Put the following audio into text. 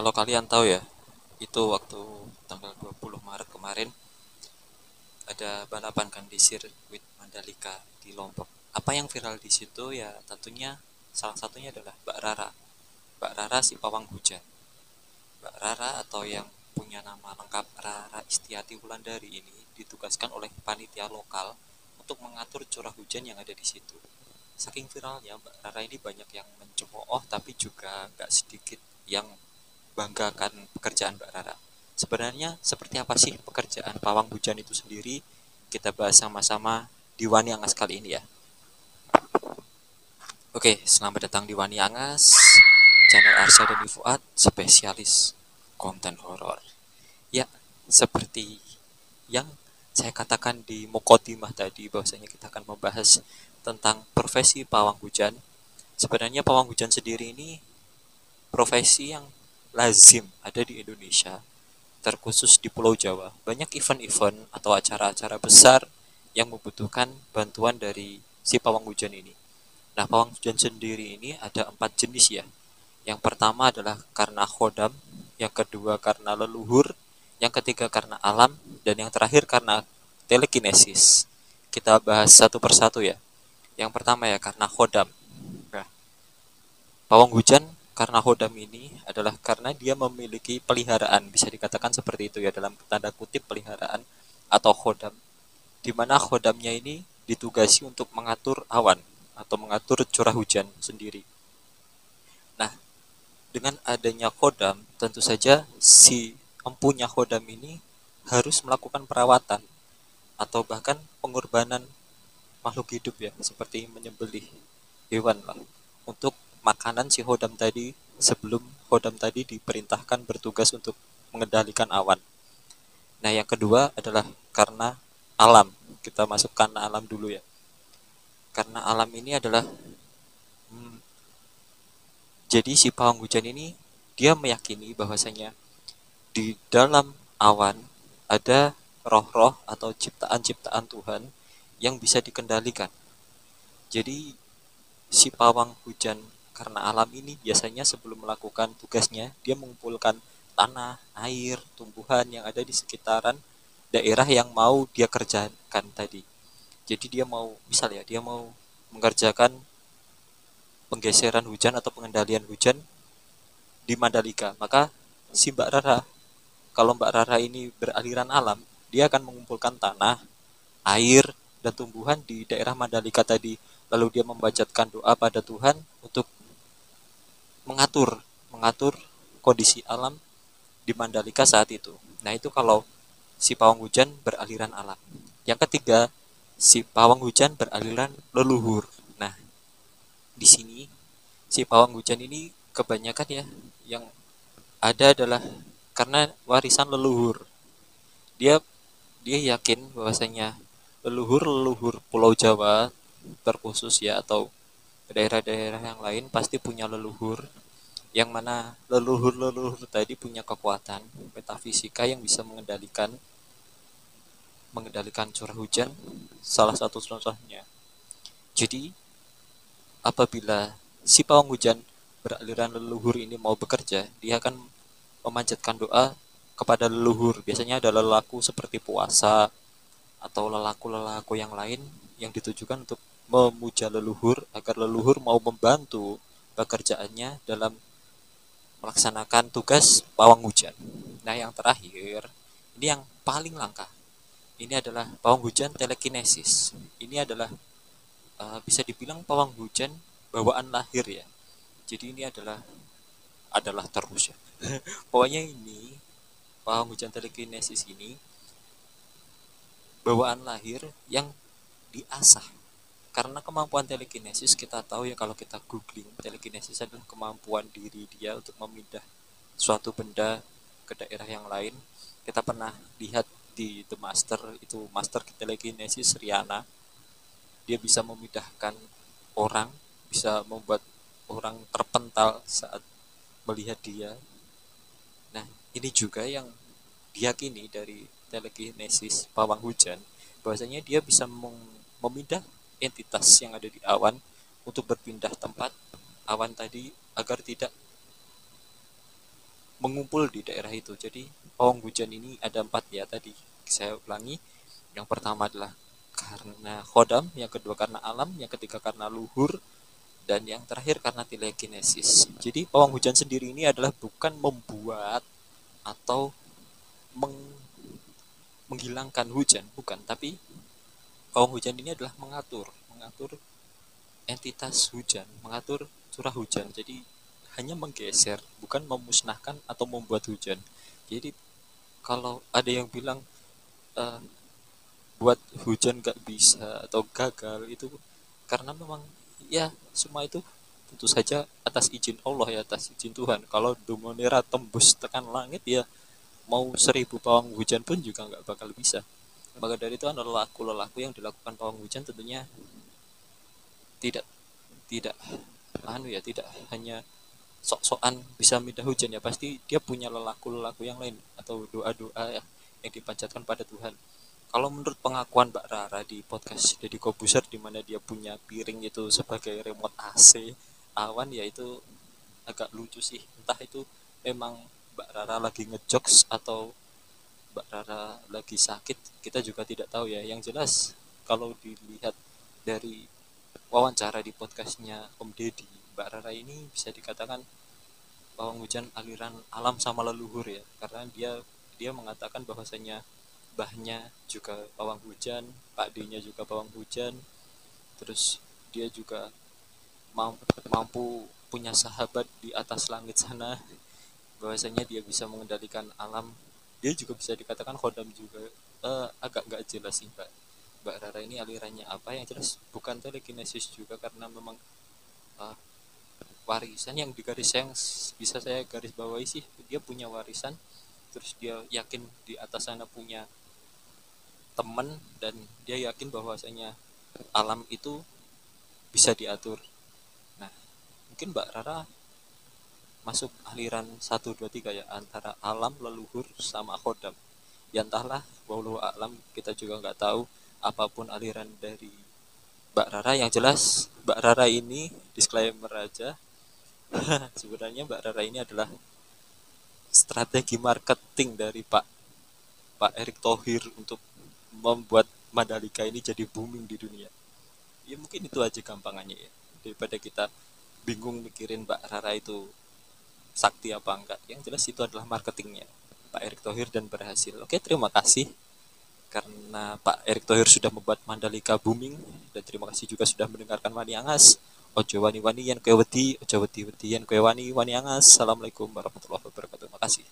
Kalau kalian tahu ya, itu waktu tanggal 20 Maret kemarin ada balapan kan di sirkuit Mandalika di Lombok. Apa yang viral di situ ya tentunya salah satunya adalah Mbak Rara. Mbak Rara si pawang hujan. Mbak Rara atau yang punya nama lengkap Rara Istiati Wulandari ini ditugaskan oleh panitia lokal untuk mengatur curah hujan yang ada di situ. Saking viralnya Mbak Rara ini banyak yang mencemooh tapi juga gak sedikit yang banggakan pekerjaan Mbak Rara. Sebenarnya seperti apa sih pekerjaan pawang hujan itu sendiri? Kita bahas sama-sama di Wani Angas kali ini ya. Oke, selamat datang di Wani Angas, channel Arsya dan Fuad, spesialis konten horor. Ya, seperti yang saya katakan di Mukodimah tadi, bahwasanya kita akan membahas tentang profesi pawang hujan. Sebenarnya pawang hujan sendiri ini profesi yang lazim ada di Indonesia, terkhusus di Pulau Jawa. Banyak event-event atau acara-acara besar yang membutuhkan bantuan dari si pawang hujan ini. Nah, pawang hujan sendiri ini ada 4 jenis ya. Yang pertama adalah karena khodam, yang kedua karena leluhur, yang ketiga karena alam, dan yang terakhir karena telekinesis. Kita bahas satu persatu ya. Yang pertama ya karena khodam. Nah, pawang hujan karena hodam ini adalah karena dia memiliki peliharaan, bisa dikatakan seperti itu ya dalam tanda kutip peliharaan atau hodam, di mana hodamnya ini ditugasi untuk mengatur awan atau mengatur curah hujan sendiri. Nah, dengan adanya hodam, tentu saja si empunya hodam ini harus melakukan perawatan atau bahkan pengorbanan makhluk hidup ya, seperti menyembelih hewan lah untuk makanan si hodam tadi sebelum hodam tadi diperintahkan bertugas untuk mengendalikan awan. Nah, yang kedua adalah karena alam. Kita masuk karena alam dulu ya. Karena alam ini adalah hmm, jadi si pawang hujan ini dia meyakini bahwasanya di dalam awan ada roh-roh atau ciptaan-ciptaan Tuhan yang bisa dikendalikan. Jadi si pawang hujan karena alam ini biasanya sebelum melakukan tugasnya dia mengumpulkan tanah, air, tumbuhan yang ada di sekitaran daerah yang mau dia kerjakan tadi. Jadi dia mau misal ya dia mau mengerjakan penggeseran hujan atau pengendalian hujan di Mandalika, maka si Mbak Rara, kalau Mbak Rara ini beraliran alam, dia akan mengumpulkan tanah, air, dan tumbuhan di daerah Mandalika tadi. Lalu dia membacakan doa pada Tuhan untuk mengatur mengatur kondisi alam di Mandalika saat itu. Nah, itu kalau si pawang hujan beraliran alam. Yang ketiga, si pawang hujan beraliran leluhur. Nah, di sini si pawang hujan ini kebanyakan ya yang ada adalah karena warisan leluhur. Dia dia yakin bahwasanya leluhur-leluhur Pulau Jawa terkhusus ya atau daerah-daerah yang lain pasti punya leluhur yang mana leluhur-leluhur tadi punya kekuatan metafisika yang bisa mengendalikan curah hujan, salah satu contohnya. Jadi apabila si pawang hujan beraliran leluhur ini mau bekerja, dia akan memanjatkan doa kepada leluhur. Biasanya ada lelaku seperti puasa atau lelaku-lelaku yang lain yang ditujukan untuk memuja leluhur agar leluhur mau membantu pekerjaannya dalam melaksanakan tugas pawang hujan. Nah, yang terakhir, ini yang paling langka. Ini adalah pawang hujan telekinesis. Ini adalah bisa dibilang pawang hujan bawaan lahir ya. Jadi ini adalah terus ya. Pokoknya ini pawang hujan telekinesis ini bawaan lahir yang diasah. Karena kemampuan telekinesis kita tahu ya, kalau kita googling, telekinesis adalah kemampuan diri dia untuk memindah suatu benda ke daerah yang lain. Kita pernah lihat di The Master, itu master telekinesis Riana. Dia bisa memindahkan orang, bisa membuat orang terpental saat melihat dia. Nah, ini juga yang diyakini dari telekinesis pawang hujan, bahwasanya dia bisa memindah entitas yang ada di awan untuk berpindah tempat awan tadi agar tidak mengumpul di daerah itu. Jadi pawang hujan ini ada 4 ya tadi. Saya ulangi. Yang pertama adalah karena khodam, yang kedua karena alam, yang ketiga karena luhur, dan yang terakhir karena telekinesis. Jadi pawang hujan sendiri ini adalah bukan membuat atau menghilangkan hujan, bukan, tapi pawang hujan ini adalah mengatur entitas hujan, mengatur curah hujan. Jadi hanya menggeser, bukan memusnahkan atau membuat hujan. Jadi kalau ada yang bilang eh, buat hujan gak bisa atau gagal, itu karena memang ya semua itu tentu saja atas izin Allah ya, atas izin Tuhan. Kalau Dumonera tembus tekan langit ya, mau 1.000 pawang hujan pun juga nggak bakal bisa. Maka dari itu lelaku yang dilakukan pawang hujan tentunya tidak tidak tidak hanya sok-sokan bisa minta hujan ya, pasti dia punya lelaku yang lain atau doa-doa ya, yang dipanjatkan pada Tuhan. Kalau menurut pengakuan Mbak Rara di podcast Deddy Kobuser, di mana dia punya piring itu sebagai remote AC awan, ya itu agak lucu sih. Entah itu memang Mbak Rara lagi ngejokes atau Mbak Rara lagi sakit, kita juga tidak tahu ya. Yang jelas kalau dilihat dari wawancara di podcastnya Om Deddy, Mbak Rara ini bisa dikatakan pawang hujan aliran alam sama leluhur ya, karena dia mengatakan bahwasanya bahnya juga pawang hujan, Pak D-nya juga pawang hujan, terus dia juga mampu punya sahabat di atas langit sana, bahwasanya dia bisa mengendalikan alam. Dia juga bisa dikatakan khodam juga. Agak nggak jelas sih Mbak Rara ini alirannya apa, yang jelas bukan telekinesis juga, karena memang uh, warisan yang yang bisa saya garis bawahi sih, dia punya warisan, terus dia yakin di atas sana punya teman, dan dia yakin bahwasanya alam itu bisa diatur. Nah, mungkin Mbak Rara masuk aliran 1, 2, 3 ya, antara alam, leluhur, sama khodam. Ya entahlah, wallahu alam, kita juga nggak tahu apapun aliran dari Mbak Rara. Yang jelas Mbak Rara ini, disclaimer aja, sebenarnya Mbak Rara ini adalah strategi marketing dari Pak Pak Erick Thohir untuk membuat Mandalika ini jadi booming di dunia. Ya mungkin itu aja gampangannya ya, daripada kita bingung mikirin Mbak Rara itu sakti apa enggak. Yang jelas itu adalah marketingnya Pak Erick Thohir dan berhasil. Oke, terima kasih karena Pak Erick Thohir sudah membuat Mandalika booming, dan terima kasih juga sudah mendengarkan Wani Angas. Ojo wani wani yan kue wedi, ojo wedi wedi yan kue wani wani angas. Assalamualaikum warahmatullahi wabarakatuh. Terima kasih.